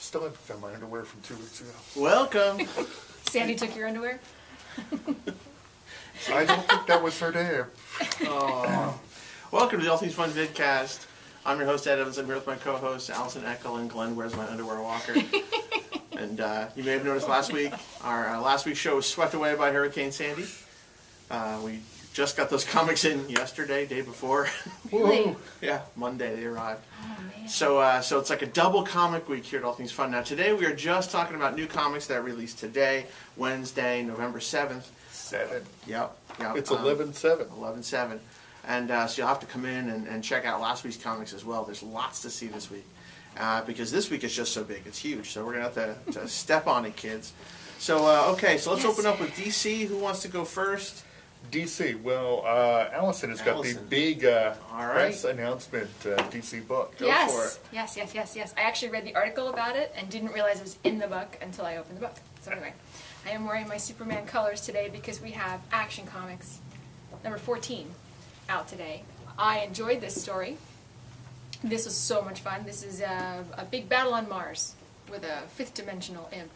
Still haven't found my underwear from 2 weeks ago. Welcome. Sandy took your underwear? I don't think that was her day. Oh. Welcome to the All Things Fun Vidcast. I'm your host, Ed Evans. I'm here with my co-hosts, Allison Eckel and Glenn Where's My Underwear Walker. And you may have noticed last week, our last week's show was swept away by Hurricane Sandy. We just got those comics in yesterday, day before. Really? Yeah, Monday they arrived. Oh, man. So it's like a double comic week here at All Things Fun. Now today we are just talking about new comics that released today, Wednesday, November 7th. 7. Yep. It's 11/7. 11/7. And so you'll have to come in and check out last week's comics as well. There's lots to see this week. Because this week is just so big. It's huge. So we're going to have to step on it, kids. So, okay, so let's open up with DC. Who wants to go first? DC. Well, Allison has got the big press announcement DC book. Go for it. Yes. I actually read the article about it and didn't realize it was in the book until I opened the book. So anyway, I am wearing my Superman colors today because we have Action Comics number 14 out today. I enjoyed this story. This was so much fun. This is a big battle on Mars with a fifth dimensional imp.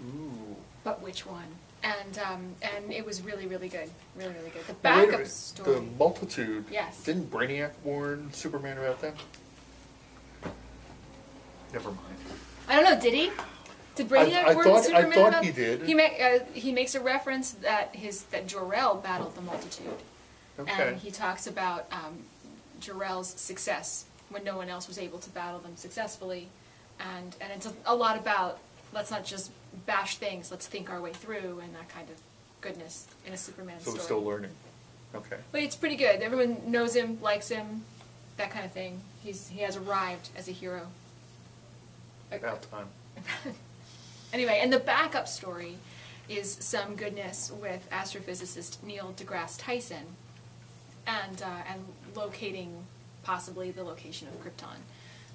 Ooh. But which one? And it was really, really good. Really, really good. The backup story. The Multitude. Yes. Didn't Brainiac warn Superman about them? Never mind. I don't know, did he? Did Brainiac warn Superman I thought about he did. He makes a reference that Jor-El battled the Multitude. Okay. And he talks about Jor-El's success when no one else was able to battle them successfully. And it's a lot about, let's not just bash things, let's think our way through, and that kind of goodness in a Superman story. So we're still learning. Okay. But it's pretty good. Everyone knows him, likes him, that kind of thing. He has arrived as a hero. About time. Anyway, and the backup story is some goodness with astrophysicist Neil deGrasse Tyson and locating possibly the location of Krypton.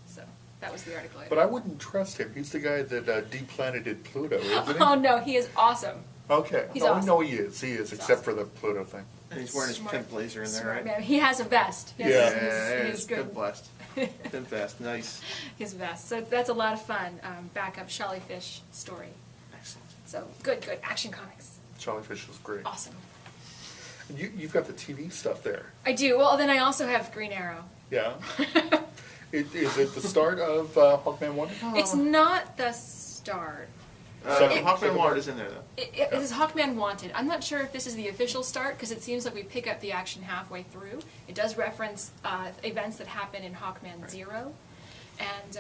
So that was the article. But I wouldn't trust him. He's the guy that deplaneted Pluto, isn't he? Oh no, he is awesome. Okay. He's no, awesome. No, he is. He is, except for the Pluto thing. And he's wearing his pimp blazer in there, Smart right? man. He has a vest. He has his good. Pimp blast. Pimp vest. Nice. His vest. So that's a lot of fun. Backup Shellyfish story. Excellent. So good. Action Comics. Shellyfish was great. Awesome. And you've got the TV stuff there. I do. Well, then I also have Green Arrow. Yeah. Is it the start of Hawkman 1? It's not the start. Hawkman Wanted is in there, though. It is Hawkman Wanted. I'm not sure if this is the official start, because it seems like we pick up the action halfway through. It does reference events that happen in Hawkman 0. And,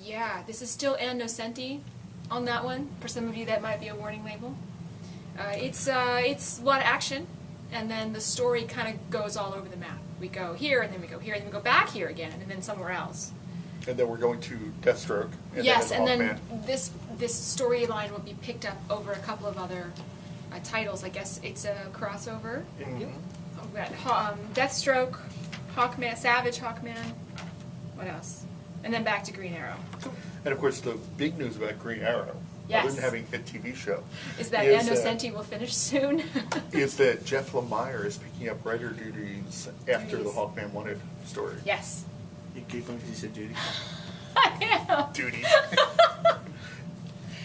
yeah, this is still Ann Nocenti on that one. For some of you, that might be a warning label. It's a lot of action, and then the story kind of goes all over the map. We go here, and then we go here, and then we go back here again, and then somewhere else. And then we're going to Deathstroke. Yes, and then this storyline will be picked up over a couple of other titles. I guess it's a crossover. Mm-hmm. Deathstroke, Hawkman, Savage Hawkman. What else? And then back to Green Arrow. And of course, the big news about Green Arrow, other than having a TV show, is that Ann Nocenti will finish soon. is that Jeff Lemire is picking up writer duties after the Hawkman Wanted story. Yes. You gave him because he said duty. I know. Duty.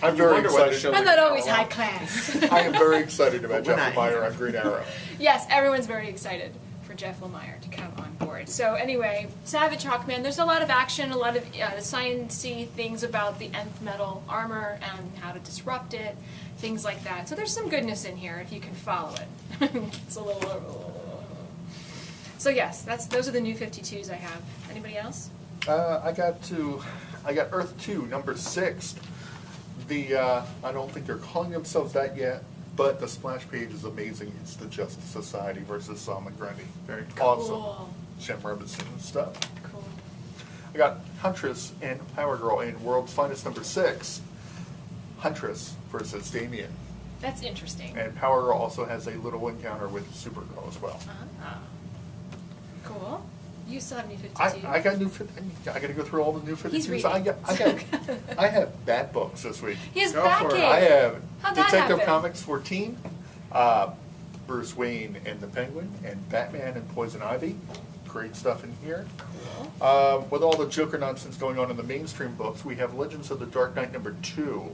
I'm very excited. I'm not always high class. I am very excited about Jeff Lemire on Green Arrow. Yes, everyone's very excited for Jeff Lemire to come on board. So anyway, Savage Hawkman, there's a lot of action, a lot of science-y things about the nth metal armor and how to disrupt it, things like that. So there's some goodness in here if you can follow it. It's a little... So yes, those are the new 52s I have. Anybody else? I got Earth 2, number 6. I don't think they're calling themselves that yet, but the splash page is amazing. It's the Justice Society versus Sal McGrady. Very awesome. Jim Robinson and stuff. Cool. I got Huntress and Power Girl in World's Finest number 6. Huntress versus Damien. That's interesting. And Power Girl also has a little encounter with Supergirl as well. Cool. You still have new 52. I got new 50. I got to go through all the new 52s. He's reading. I have bad books this week. He has Batcave. I have How'd that Detective happen? Comics 14, Bruce Wayne and the Penguin, and Batman and Poison Ivy. great stuff in here. Cool. With all the Joker nonsense going on in the mainstream books, we have Legends of the Dark Knight #2.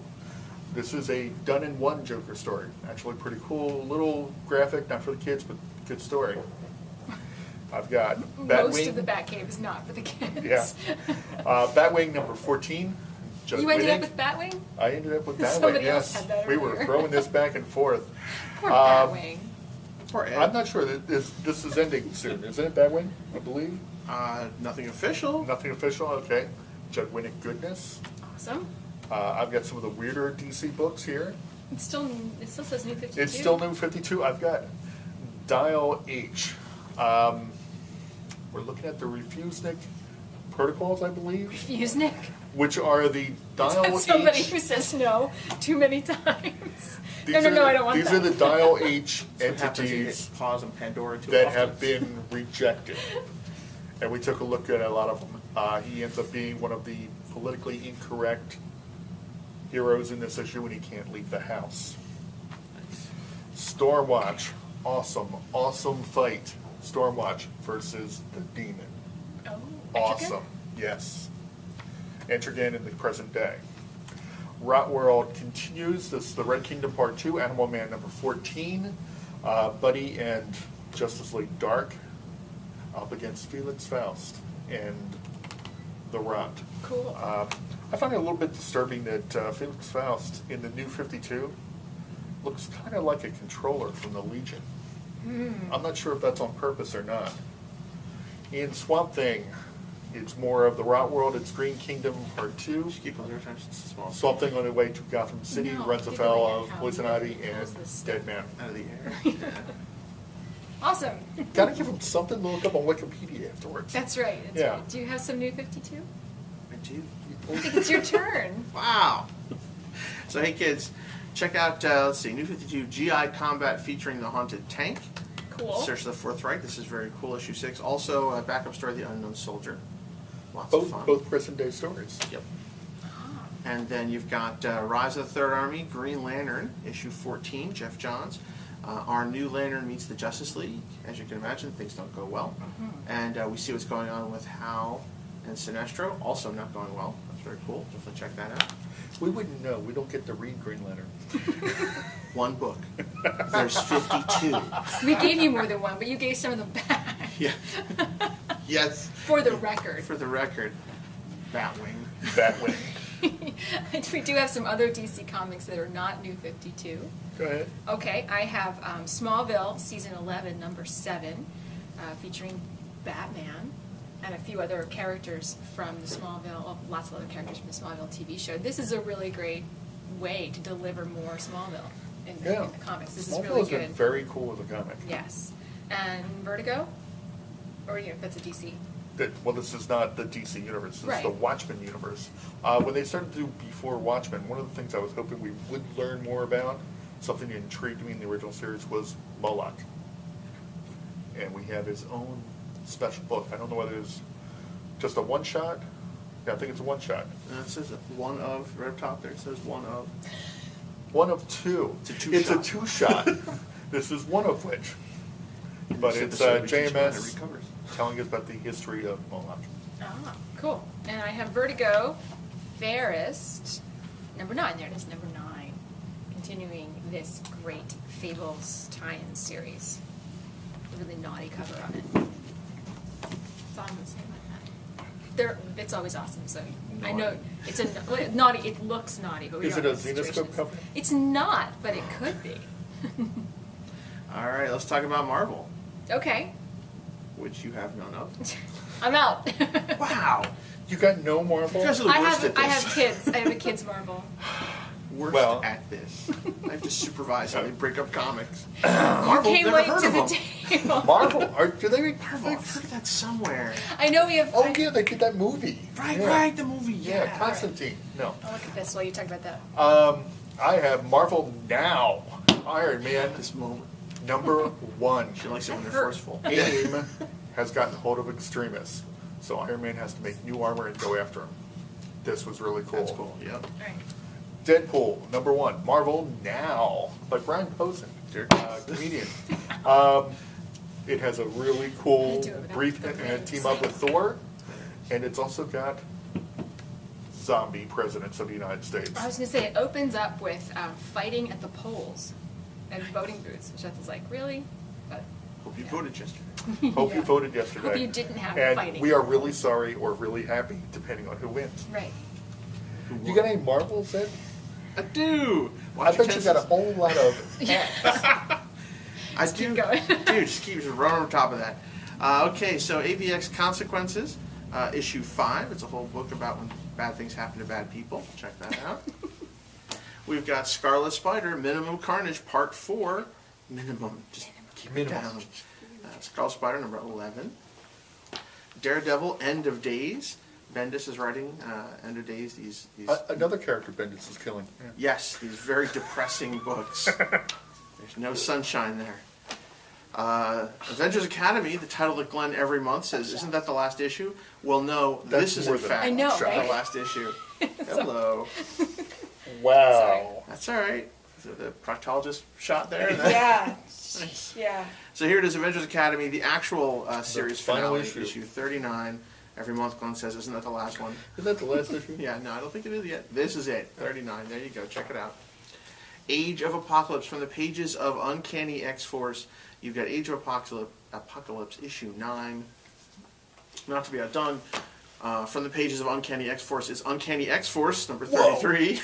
This is a done-in-one Joker story. Actually pretty cool, little graphic, not for the kids, but good story. I've got Batwing. Most of the Batcave is not for the kids. Yeah. Batwing #14. Judd You ended up Winnick. with Batwing? I ended up with Batwing, Somebody else yes. had that We were earlier. throwing this back and forth. Poor Batwing. Poor Ed. I'm not sure that this is ending soon. Isn't it Batwing, I believe? Nothing official. Nothing official, okay. Judd Winnick goodness. Awesome. I've got some of the weirder DC books here. It still says New 52. It's still New 52. I've got Dial H. We're looking at the Refusenick protocols, I believe, Fusenick. which are the Dial That's somebody H. who says no too many times. These No, are- I don't want These that. are the Dial H That's what happens when you entities hit pause on Pandora too that often. have been rejected. And we took a look at a lot of them. He ends up being one of the politically incorrect heroes in this issue, and he can't leave the house. Stormwatch, awesome fight. Stormwatch versus the Demon. Oh, Awesome, yes. Etrigan in the present day. Rot World continues. This is the Red Kingdom Part 2, Animal Man #14. Buddy and Justice League Dark up against Felix Faust and the Rot. Cool. I find it a little bit disturbing that Felix Faust in the New 52 looks kind of like a controller from the Legion. I'm not sure if that's on purpose or not. In Swamp Thing, it's more of the Rot World. It's Green Kingdom Part 2. Just keep on your attention. It's small. Swamp Thing on the way to Gotham City No, runs you're afoul going of out. Poison Ivy How's and this? Dead Man. Out of the air. Yeah. Awesome. Gotta give him something to look up on Wikipedia afterwards. That's right. That's Yeah. right. Do you have some New 52? I do. I think it's your turn. Wow. So hey kids, check out let's see, New 52 GI Combat featuring the Haunted Tank. Cool. Search the Fourth Reich. This is very cool. Issue 6. Also, a backup story, The Unknown Soldier. Lots of fun. Both present day stories. Yep. And then you've got Rise of the Third Army, Green Lantern, issue 14, Jeff Johns. Our new Lantern meets the Justice League. As you can imagine, things don't go well. And we see what's going on with Hal and Sinestro, also not going well. That's very cool. Definitely check that out. We wouldn't know. We don't get to read Green Lantern. One book. There's 52. We gave you more than one, but you gave some of them back. Yeah. Yes. For the record. For the record, Batwing. Batwing. We do have some other DC comics that are not New 52. Go ahead. Okay, I have Smallville, Season 11, number 7, featuring Batman and a few other characters from the Smallville, well, lots of other characters from the Smallville TV show. This is a really great way to deliver more Smallville in the comics. This is Smallville really has been good. very cool as a comic. Yes. And Vertigo? Or, you know, that's a DC. Well, this is not the DC universe. This is Right. the Watchmen universe. When they started to do Before Watchmen, one of the things I was hoping we would learn more about, something that intrigued me in the original series, was Moloch. And we have his own special book. I don't know whether it's just a one-shot. Yeah, I think it's a one-shot. It says one of, right up top there, it says one of. One of two. It's a two-shot. It's a two-shot. This is one of which. But it's JMS telling us about the history of Moloch. Ah, cool. And I have Vertigo, Fairest, number 9. There it is, number 9. Continuing this great Fables tie-in series. A really naughty cover on it. That's all I'm going to say about that. It's always awesome, so I know it's a naughty, it looks naughty, but we Is don't it a know what the situation Zenoscope is. cover? It's not, but it could be. All right, let's talk about Marvel, Okay. which you have none of. I'm out. Wow. You got no Marvel? You guys are the worst at this. I have kids. I have a kids Marvel. Worst Well. at this. I have to supervise how they break up comics. Marvel, Never late heard to of the them. table. Marvel? Do they make Marvel, I've heard that somewhere. I know we have. Oh, yeah, they did that movie. Right, Yeah. right, the movie, Yeah, yeah. Constantine. No. I'll look at this while you talk about that. I have Marvel Now. Iron Man, This moment. number 1. She likes it when they're Hurt. forceful. AIM has gotten hold of extremists. So Iron Man has to make new armor and go after him. This was really cool. That's cool, yep. All right. Deadpool, number 1. Marvel Now by Brian Posehn, comedian. It has a really cool I do it without brief the names. team up with Thor, and it's also got zombie presidents of the United States. I was going to say, it opens up with fighting at the polls and voting booths, which I was like, really? But Hope you yeah. voted yesterday. Hope you Yeah. voted yesterday. Hope you didn't have and fighting. we are really sorry or really happy, depending on who wins. Right. You got any Marvels, Ed? I do. I Watch your bet you got a tenses. whole lot of I keep do. going. Dude, just keep running on top of that. Okay, so AVX Consequences, issue 5. It's a whole book about when bad things happen to bad people. Check that out. We've got Scarlet Spider, Minimum Carnage, Part 4. Minimum. Just keep it Minimum. down. Scarlet Spider, number 11. Daredevil, End of Days. Bendis is writing End of Days. These another character Bendis is killing. Yeah. yes, these very depressing books. There's no sunshine there. Avengers Academy, the title that Glenn every month says, isn't that the last issue? Well, no, That's this is more in than fact I know, the right? last issue. Hello. Wow. That's all right. Is it the proctologist shot there? Yeah. Nice. Yeah. So here it is, Avengers Academy, the actual series final finale, issue. issue 39. Every month Glenn says, isn't that the last one? Isn't that the last issue? Yeah, no, I don't think it is yet. This is it, 39. There you go, check it out. Age of Apocalypse, from the pages of Uncanny X-Force. You've got Age of Apocalypse, issue 9. Not to be outdone, from the pages of Uncanny X-Force is Uncanny X-Force, number 33.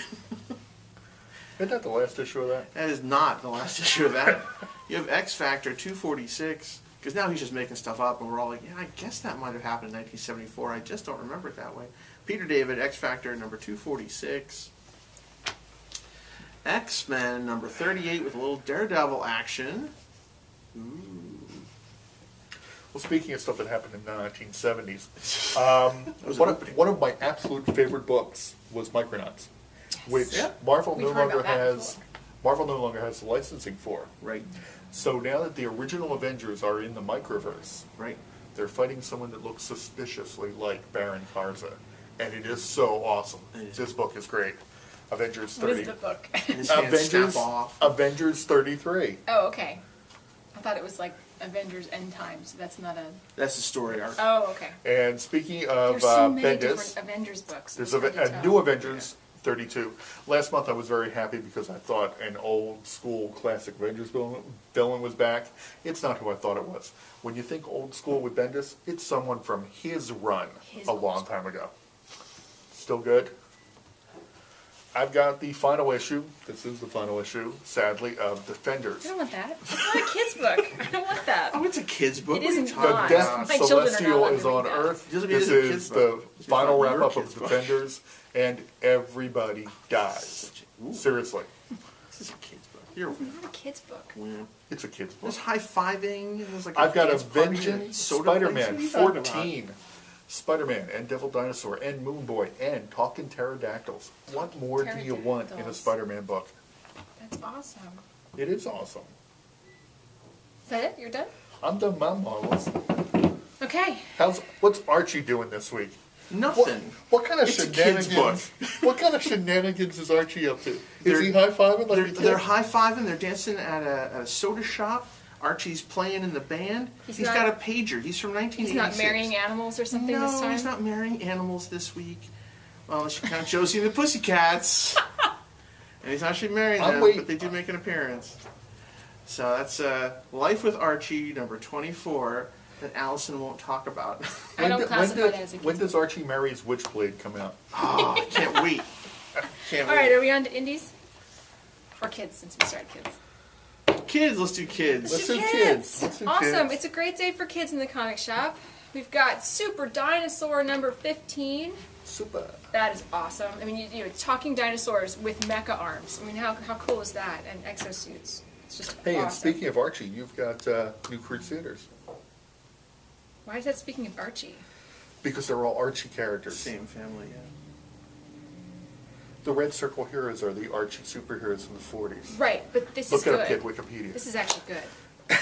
Isn't that the last issue of that? That is not the last issue of that. You have X-Factor 246, because now he's just making stuff up, and we're all like, yeah, I guess that might have happened in 1974. I just don't remember it that way. Peter David, X-Factor number 246. X-Men number 38 with a little Daredevil action. Ooh. Well, speaking of stuff that happened in the 1970s, was one, an of, opening. one of my absolute favorite books was Micronauts, which Yeah. Marvel We've no heard longer about that has. before. Marvel no longer has the licensing for. Right, So now that the original Avengers are in the Microverse, right. they're fighting someone that looks suspiciously like Baron Karza, and it is so awesome. It is. This book is great. Avengers What 30. is the book? And his hands Avengers. snap off. Avengers 33. Oh, okay. I thought it was like Avengers End Times. That's not a. That's the story arc. Oh, okay. And speaking of There's so many Bendis, different Avengers books. there's It's hard to a tell. new Avengers 32. Last month I was very happy because I thought an old school classic Avengers villain was back. It's not who I thought it was. When you think old school with Bendis, it's someone from his run His a old long time ago. Still good. I've got the final issue. This is the final issue, sadly, of Defenders. I don't want that. It's not a kid's book. I don't want that. Oh, it's a kid's book. It What are you isn't talking The mine. Death about? My children are not Celestial allowed is to read on that. Earth. It doesn't mean This it's a is kid's the book. It's final not wrap your up kid's of book. Defenders, and everybody dies. Ooh. Seriously. This is a kid's book. You're It's not a kid's book. weird. It's a kid's book. There's high-fiving. And there's like I've got dance party and Avenging soda Spider-Man place. What are you talking 14. Spider-Man and Devil Dinosaur and Moon Boy and Talking Pterodactyls. What more do you want in a Pterodactyls. Spider-Man book? That's awesome. It is awesome. Is that it? You're done? I'm done my Marvels. Okay. What's Archie doing this week? about? What, Nothing. what kind of It's a kid's shenanigans? What kind of shenanigans is Archie up to? Is They're- he high-fiving like They're, a kid? they're high-fiving. They're dancing at a soda shop. Archie's playing in the band. He's He's not- got a pager. He's from 1986. He's not marrying animals or something no, this time? he's not marrying animals this week. Well, unless you count Josie and the Pussycats. And he's actually marrying I'm them, waiting. but they do make an appearance. So that's Life with Archie, number 24, that Allison won't talk about. I don't classify that as a When kid's does Archie Marries Witchblade come out? Oh, I can't wait. Can't All wait. right, are we on to indies? Or kids, since we started kids. Kids, let's do kids. Let's do kids. Let's do Awesome. kids. It's a great day for kids in the comic shop. We've got Super Dinosaur number 15. Super. That is awesome. I mean, you know, talking dinosaurs with mecha arms. I mean, how cool is that? And exosuits. It's just Hey, awesome. and speaking of Archie, you've got New Crusaders. Why is that speaking of Archie? Because they're all Archie characters. Same family, yeah. The Red Circle heroes are the Archie superheroes from the 40s. Right, but this Look is it good. up, kid, Wikipedia. This is actually good.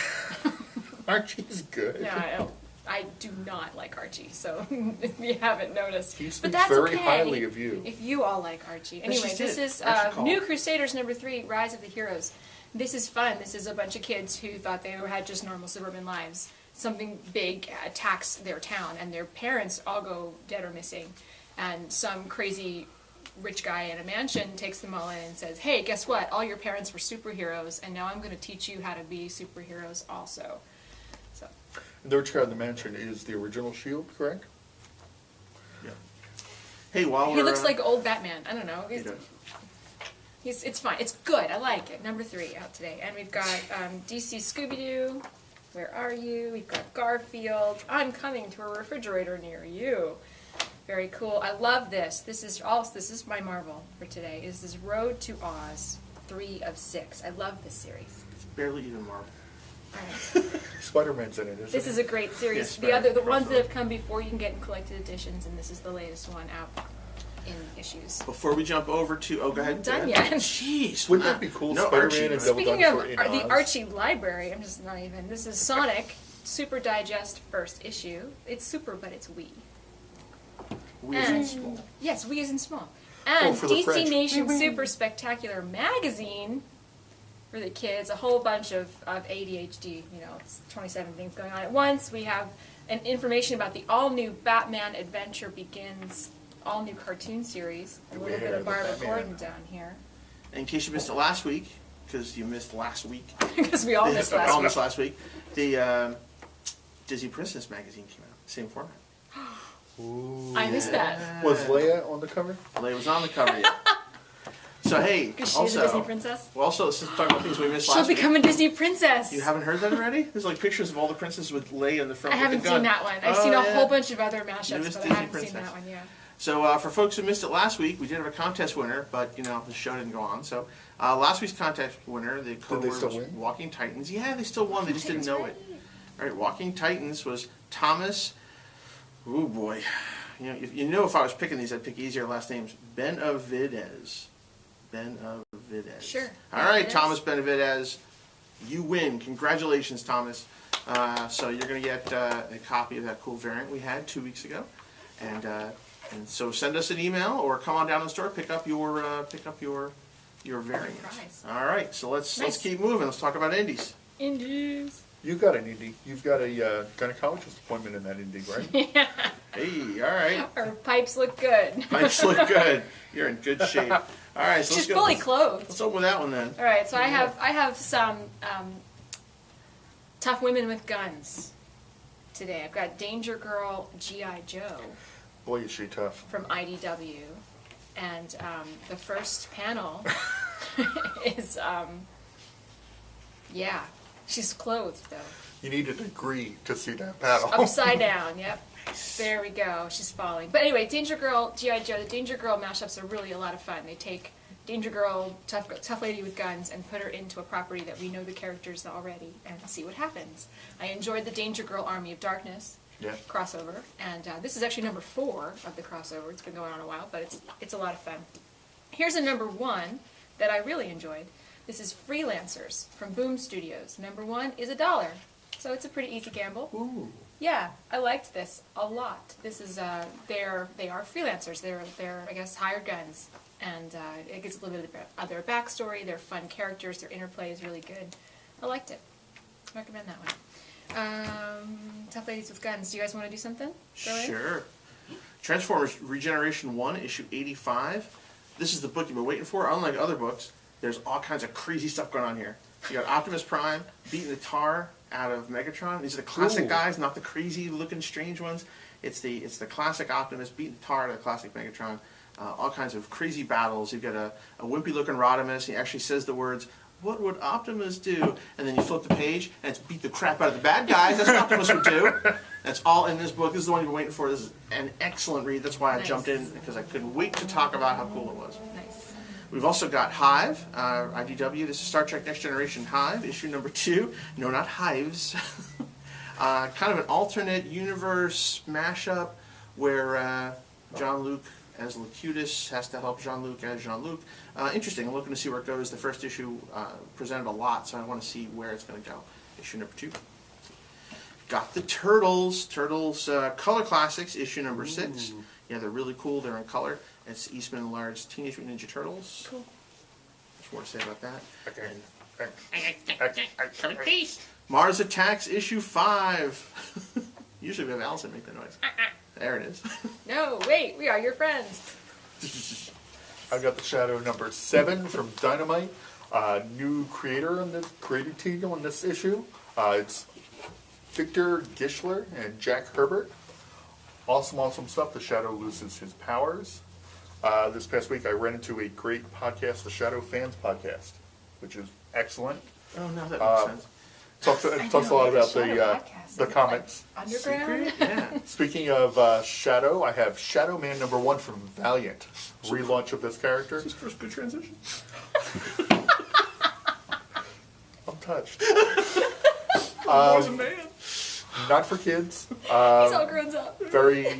Archie's good. No, I do not like Archie, so if you haven't noticed. He but speaks that's very okay highly of you. If you all like Archie. That's Anyway, just this it. is Archie called. New Crusaders number 3, Rise of the Heroes. this is fun. This is a bunch of kids who thought they had just normal suburban lives. Something big attacks their town, and their parents all go dead or missing. And some crazy rich guy in a mansion takes them all in and says, hey, guess what? All your parents were superheroes, and now I'm going to teach you how to be superheroes also. So. The rich guy in the mansion is the original S.H.I.E.L.D., correct? Yeah. Hey, while he looks like old Batman. I don't know. He does. It's fine. It's good. I like it. Number 3 out today. And we've got DC Scooby-Doo. Where are you? We've got Garfield. I'm coming to a refrigerator near you. Very cool. I love this. This is my Marvel for today. This is Road to Oz, 3 of 6. I love this series. It's barely even Marvel. All right. Spider-Man's in it, isn't This he? is a great series. Yeah, The ones that have come before you can get in collected editions, and this is the latest one out in issues. Before we jump over to... Oh, go ahead. Done go ahead. yet. Jeez. Wouldn't that be cool? No, Spider-Man Archie. and Double Speaking of Dinosaur in the Oz. Archie Library, I'm just not even. This is Sonic Super Digest first issue. It's super, but it's wee. We as in small. Yes, wee is in small. And for the DC French. Nation Super Spectacular Magazine for the kids. A whole bunch of ADHD. You know, it's 27 things going on at once. We have an information about the all-new Batman Adventure Begins, all-new cartoon series. A little bit of Barbara Gordon down here. In case you missed it last week, because you missed last week. Because we all missed last week. last week. The Disney Princess magazine came out. Same format. Ooh. I missed that. Was Leia on the cover? Leia was on the cover yet. So hey, Because she's also, a Disney princess. well, also let's just talk about things we missed She'll last week. become a Disney princess. You haven't heard that already? There's like pictures of all the princesses with Leia in the front. I with haven't the gun. seen that one. I've Oh, seen a yeah. whole bunch of other You mashups, missed but I Disney haven't seen Princess. that one yet. So for folks who missed it last week, we did have a contest winner, but you know the show didn't go on. So last week's contest winner, the code they word still was win? Walking Titans. Yeah, they still won. They just didn't know it. All right, Walking Titans was Thomas. Oh boy, you know if I was picking these, I'd pick easier last names. Benavidez. Benavidez. Sure. All right, Benavidez. Thomas Benavidez, you win. Congratulations, Thomas. So you're going to get a copy of that cool variant we had 2 weeks ago, and so send us an email or come on down to the store, pick up your variant. Prize. All right, so let's Nice. keep moving. Let's talk about indies. Indies. You got an indie. You've got a gynecologist appointment in that indie, right? Yeah. Hey, all right. Our pipes look good. Pipes look good. You're in good shape. All right, so She's let's go. fully clothed. Let's open with that one then. All right, so I have some tough women with guns today. I've got Danger Girl G.I. Joe Boy, is she tough. from IDW, and the first panel is yeah, she's clothed though. You need a degree to see that battle. Upside down, yep. There we go. She's falling. But anyway, Danger Girl, G.I. Joe, the Danger Girl mashups are really a lot of fun. They take Danger Girl, tough lady with guns, and put her into a property that we know the characters already and see what happens. I enjoyed the Danger Girl Army of Darkness Yeah. crossover, and this is actually number 4 of the crossover. It's been going on a while, but it's a lot of fun. Here's a number 1 that I really enjoyed. This is Freelancers from Boom Studios. Number 1 is $1. So it's a pretty easy gamble. Ooh. Yeah, I liked this a lot. This is they are freelancers. They're I guess hired guns, and it gives a little bit of their backstory. They're fun characters. Their interplay is really good. I liked it. Recommend that one. Tough ladies with guns. Do you guys want to do something? Throw in? Sure. Transformers Regeneration 1, issue 85. This is the book you've been waiting for. Unlike other books, there's all kinds of crazy stuff going on here. You got Optimus Prime beating the tar out of Megatron. These are the classic Cool. guys, not the crazy looking strange ones. It's the classic Optimus beating the tar out of the classic Megatron. All kinds of crazy battles. You've got a wimpy looking Rodimus. He actually says the words, "What would Optimus do?" And then you flip the page and it's beat the crap out of the bad guys. That's what Optimus would do. That's all in this book. This is the one you've been waiting for. This is an excellent read. That's why I Nice. jumped in, because I couldn't wait to talk about how cool it was. Nice. We've also got Hive, IDW. This is Star Trek Next Generation Hive, issue number 2. No, not Hives. Kind of an alternate universe mashup where Jean-Luc as Locutus has to help Jean-Luc as Jean-Luc. Interesting. I'm looking to see where it goes. The first issue presented a lot, so I want to see where it's going to go. Issue number 2. Got the Turtles. Turtles Color Classics, issue number 6. Yeah, they're really cool. They're in color. It's Eastman and Lard's Teenage Mutant Ninja Turtles. Cool. There's more to say about that. Okay. And Come in peace. Mars Attacks issue 5. Usually we have Allison make the noise. There it is. No, wait, we are your friends. I got the Shadow number 7 from Dynamite. New creator on the creative team on this issue. It's Victor Gischler and Jack Herbert. Awesome stuff. The Shadow loses his powers. This past week I ran into a great podcast, the Shadow Fans Podcast, which is excellent. Oh, no, that makes sense. It talks a lot about the comics. Underground? Secret? Yeah. Speaking of Shadow, I have Shadow Man number 1 from Valiant. Relaunch of this character. Is this first good transition? I'm touched. Boy's a man. Not for kids. He's all grown up. Very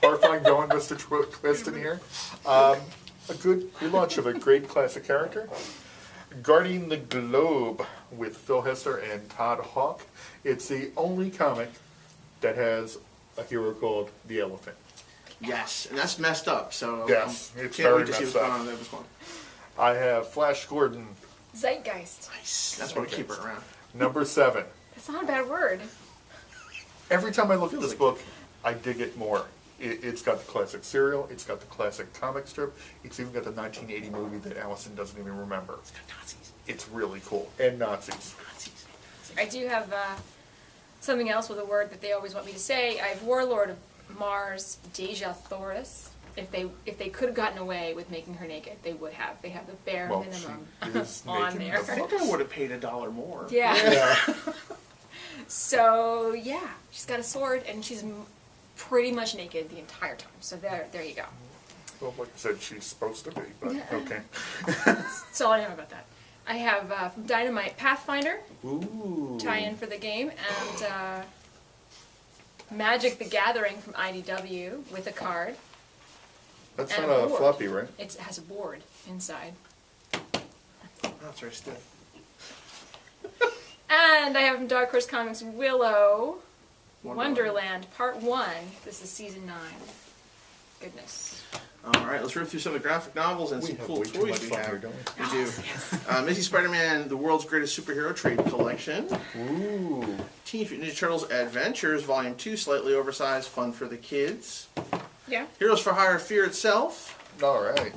horrifying going, Mr. Twist in here. A good relaunch of a great classic character. Guarding the Globe with Phil Hester and Todd Hawke. It's the only comic that has a hero called the Elephant. Yes, and that's messed up, so Yes, I it's can't very wait to see messed what's going up. on with this one. I have Flash Gordon, Zeitgeist. Nice. That's why we keep her around. number 7. That's not a bad word. Every time I look at this book, I dig it more. It's got the classic serial, it's got the classic comic strip, it's even got the 1980 movie that Allison doesn't even remember. It's got Nazis. It's really cool. And Nazis. Nazis. I do have something else with a word that they always want me to say. I have Warlord of Mars, Deja Thoris. If they could have gotten away with making her naked, they would have. They have the bare Well, minimum she is on naked in there. the I think I would have paid $1 more. Yeah. Yeah. So yeah, she's got a sword and she's pretty much naked the entire time. So there you go. Well, like I said, she's supposed to be, but okay. That's all I know about that. I have from Dynamite Pathfinder, Ooh. tie-in for the game, and Magic the Gathering from IDW with a card. That's and not a a board. floppy, right? It has a board inside. That's very stiff. And I have from Dark Horse Comics Willow, Wonderland. Wonderland Part 1. This is Season 9. Goodness. All right, let's run through some of the graphic novels and We some have cool way too toys much we fun have. here, don't we? We do. Amazing Spider-Man, the world's greatest superhero trade collection. Ooh. Teenage Mutant Ninja Turtles Adventures, Volume 2, slightly oversized, fun for the kids. Yeah. Heroes for Hire, Fear Itself. All right.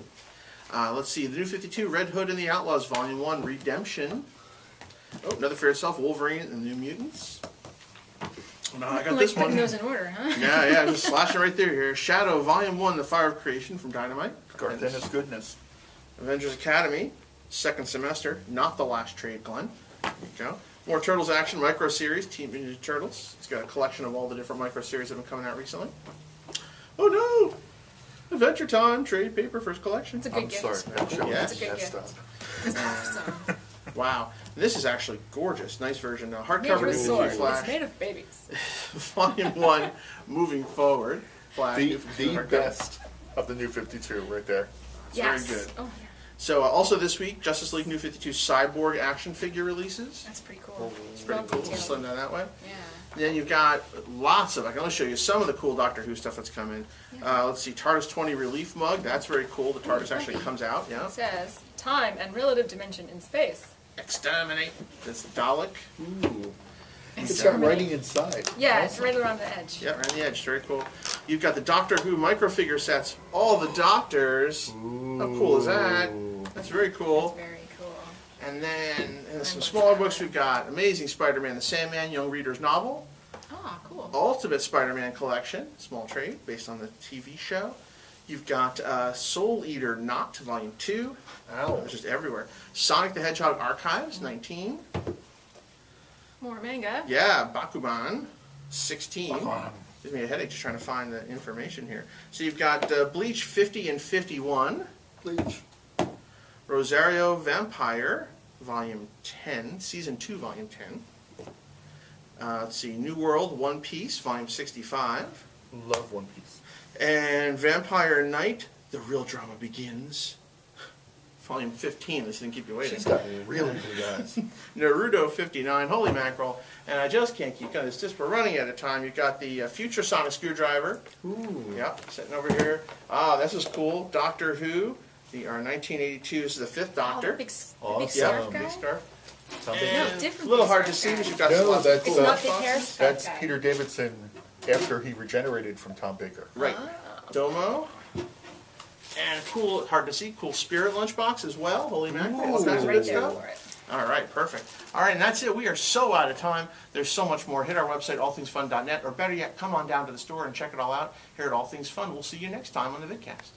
Let's see, the New 52, Red Hood and the Outlaws, Volume 1, Redemption. Oh, another Fear Itself, Wolverine and the New Mutants. No, I got like this putting one. those in order, huh? Yeah, just slashing right through here. Shadow, Volume 1, The Fire of Creation from Dynamite. Garth Ennis goodness. Avengers Academy, second semester, not the last trade, Glenn. There you go. More Turtles action, micro series, Team Ninja Turtles. It's got a collection of all the different micro series that have been coming out recently. Oh no! Adventure Time, trade paper, first collection. It's a good I'm gift. sorry. I'm showing Yeah. It's a good that gift. stuff. It's awesome. Wow. This is actually gorgeous. Nice version. Made Hardcover with New sword. 52 Flash. It's made of babies. Volume 1, moving forward. Flash. The, New 52 the hardcover. best of the new 52 right there. It's Yes. very good. Oh, yeah. So also this week, Justice League New 52 Cyborg action figure releases. That's pretty cool. It's pretty Well cool. detailed. Slim down that way. Yeah. Then you've got lots of, I can only show you some of the cool Doctor Who stuff that's come in. Let's see, TARDIS 20 relief mug. That's very cool. The TARDIS actually comes out. Yeah. It says, time and relative dimension in space. Exterminate. That's Dalek. Ooh. It's Exterminate. got writing inside. Yeah, it's right around the edge. Yeah, right on the edge. Very cool. You've got the Doctor Who microfigure sets. All the Doctors. How cool is that? That's very cool. Very cool. And then in some smaller books, we've got Amazing Spider-Man, the Sandman, Young Reader's Novel. Ah, cool. Ultimate Spider-Man Collection, small trade based on the TV show. You've got Soul Eater Not, Volume 2. Ow. It's just everywhere. Sonic the Hedgehog Archives, 19. More manga. Yeah, Bakuban, 16. Bakuban. Gives me a headache just trying to find the information here. So you've got Bleach 50 and 51. Bleach. Rosario Vampire, Volume 10. Season 2, Volume 10. Let's see, New World, One Piece, Volume 65. Love One Piece. And Vampire Knight, The Real Drama Begins. Volume 15, this didn't keep you waiting. She's got really good eyes. Naruto 59, holy mackerel. And I just can't keep going. It's just we're running out of time. You've got the Future Sonic Screwdriver. Ooh. Yep, sitting over here. Ah, this is cool. Doctor Who, Our 1982 is the Fifth Oh, Doctor. the big Awesome. scarf guy? Big scarf. Tom Baker. And different a little big hard to scarf see, guy. but you've got No, some lots of that's, cool It's not the boxes. hairspray That's guy. Peter Davidson after he regenerated from Tom Baker. Right. Domo. And cool, hard to see, cool spirit lunchbox as well. Holy mackerel, all kinds of Right good there stuff. for it. All right, perfect. All right, and that's it. We are so out of time. There's so much more. Hit our website, allthingsfun.net, or better yet, come on down to the store and check it all out here at All Things Fun. We'll see you next time on the Vidcast.